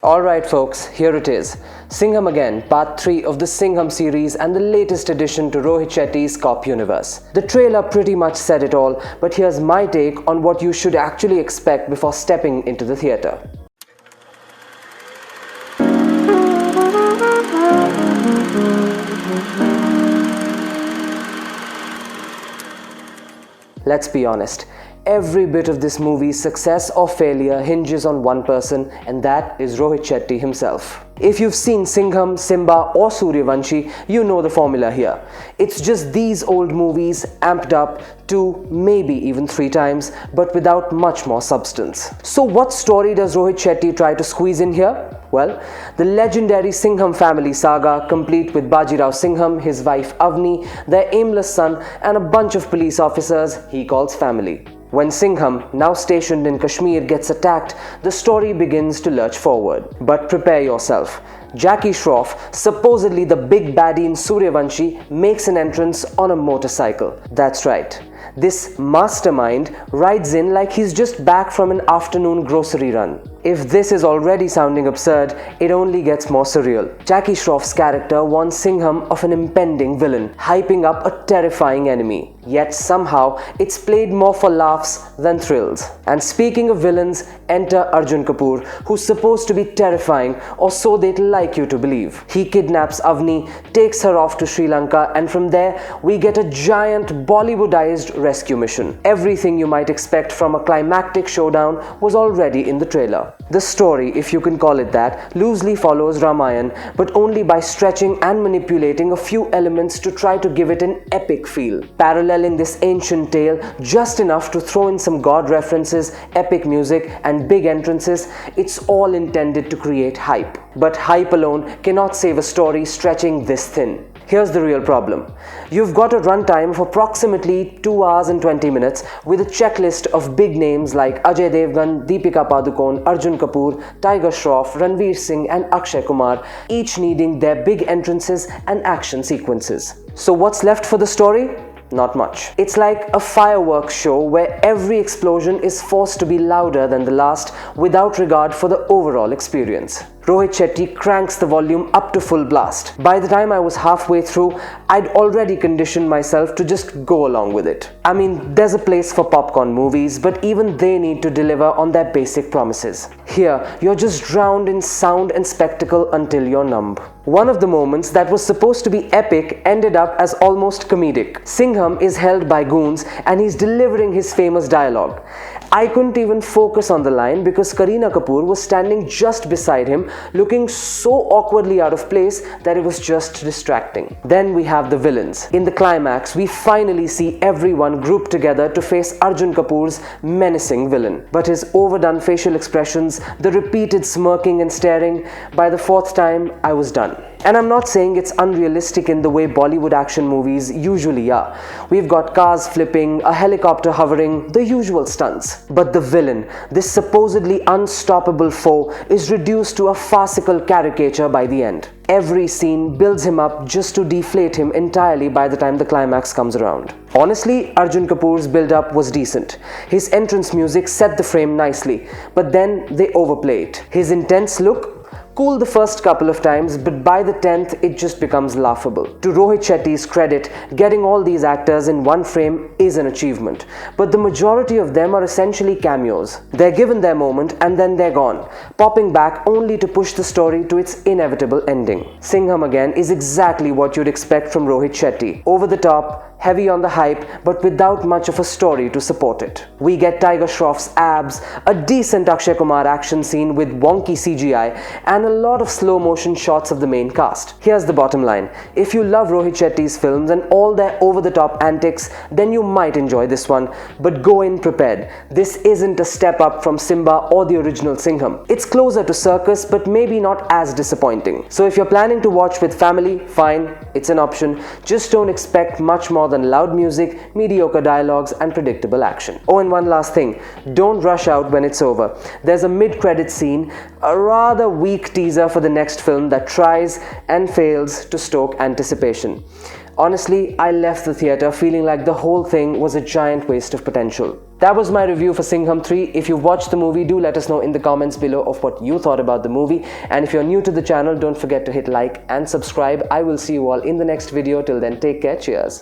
Alright folks, here it is. Singham Again, part 3 of the Singham series and the latest addition to Rohit Shetty's cop universe. The trailer pretty much said it all, but here's my take on what you should actually expect before stepping into the theatre. Let's be honest. Every bit of this movie's success or failure hinges on one person, and that is Rohit Shetty himself. If you've seen Singham, Simba or Suryavanshi, you know the formula here. It's just these old movies amped up 2, maybe even 3 times, but without much more substance. So what story does Rohit Shetty try to squeeze in here? Well, the legendary Singham family saga, complete with Bajirao Singham, his wife Avni, their aimless son and a bunch of police officers he calls family. When Singham, now stationed in Kashmir, gets attacked, the story begins to lurch forward. But prepare yourself. Jackie Shroff, supposedly the big baddie in Suryavanshi, makes an entrance on a motorcycle. That's right. This mastermind rides in like he's just back from an afternoon grocery run. If this is already sounding absurd, it only gets more surreal. Jackie Shroff's character warns Singham of an impending villain, hyping up a terrifying enemy. Yet somehow, it's played more for laughs than thrills. And speaking of villains, enter Arjun Kapoor, who's supposed to be terrifying, or so they'd like you to believe. He kidnaps Avni, takes her off to Sri Lanka, and from there, we get a giant Bollywoodized rescue mission. Everything you might expect from a climactic showdown was already in the trailer. The story, if you can call it that, loosely follows Ramayana, but only by stretching and manipulating a few elements to try to give it an epic feel. Paralleling this ancient tale just enough to throw in some god references, epic music and big entrances, it's all intended to create hype. But hype alone cannot save a story stretching this thin. Here's the real problem. You've got a runtime of approximately 2 hours and 20 minutes with a checklist of big names like Ajay Devgn, Deepika Padukone, Arjun Kapoor, Tiger Shroff, Ranveer Singh and Akshay Kumar, each needing their big entrances and action sequences. So what's left for the story? Not much. It's like a fireworks show where every explosion is forced to be louder than the last without regard for the overall experience. Rohit Shetty cranks the volume up to full blast. By the time I was halfway through, I'd already conditioned myself to just go along with it. I mean, there's a place for popcorn movies, but even they need to deliver on their basic promises. Here, you're just drowned in sound and spectacle until you're numb. One of the moments that was supposed to be epic ended up as almost comedic. Singham is held by goons and he's delivering his famous dialogue. I couldn't even focus on the line because Kareena Kapoor was standing just beside him, looking so awkwardly out of place that it was just distracting. Then we have the villains. In the climax, we finally see everyone grouped together to face Arjun Kapoor's menacing villain. But his overdone facial expressions, the repeated smirking and staring, by the 4th time, I was done. And I'm not saying it's unrealistic in the way Bollywood action movies usually are. We've got cars flipping, a helicopter hovering, the usual stunts. But the villain, this supposedly unstoppable foe, is reduced to a farcical caricature by the end. Every scene builds him up just to deflate him entirely by the time the climax comes around. Honestly, Arjun Kapoor's build-up was decent. His entrance music set the frame nicely, but then they overplay it. His intense look, cool the first couple of times, but by the 10th, it just becomes laughable. To Rohit Shetty's credit, getting all these actors in one frame is an achievement, but the majority of them are essentially cameos. They're given their moment and then they're gone, popping back only to push the story to its inevitable ending. Singham Again is exactly what you'd expect from Rohit Shetty. Over the top, heavy on the hype, but without much of a story to support it. We get Tiger Shroff's abs, a decent Akshay Kumar action scene with wonky CGI, and a lot of slow motion shots of the main cast. Here's the bottom line. If you love Rohit Shetty's films and all their over-the-top antics, then you might enjoy this one, but go in prepared. This isn't a step up from Simba or the original Singham. It's closer to circus, but maybe not as disappointing. So if you're planning to watch with family, fine, it's an option. Just don't expect much more than loud music, mediocre dialogues and predictable action. Oh, and one last thing, don't rush out when it's over. There's a mid-credit scene, a rather weak teaser for the next film that tries and fails to stoke anticipation. Honestly, I left the theatre feeling like the whole thing was a giant waste of potential. That was my review for Singham 3. If you watched the movie, do let us know in the comments below of what you thought about the movie. And if you're new to the channel, don't forget to hit like and subscribe. I will see you all in the next video. Till then, take care. Cheers.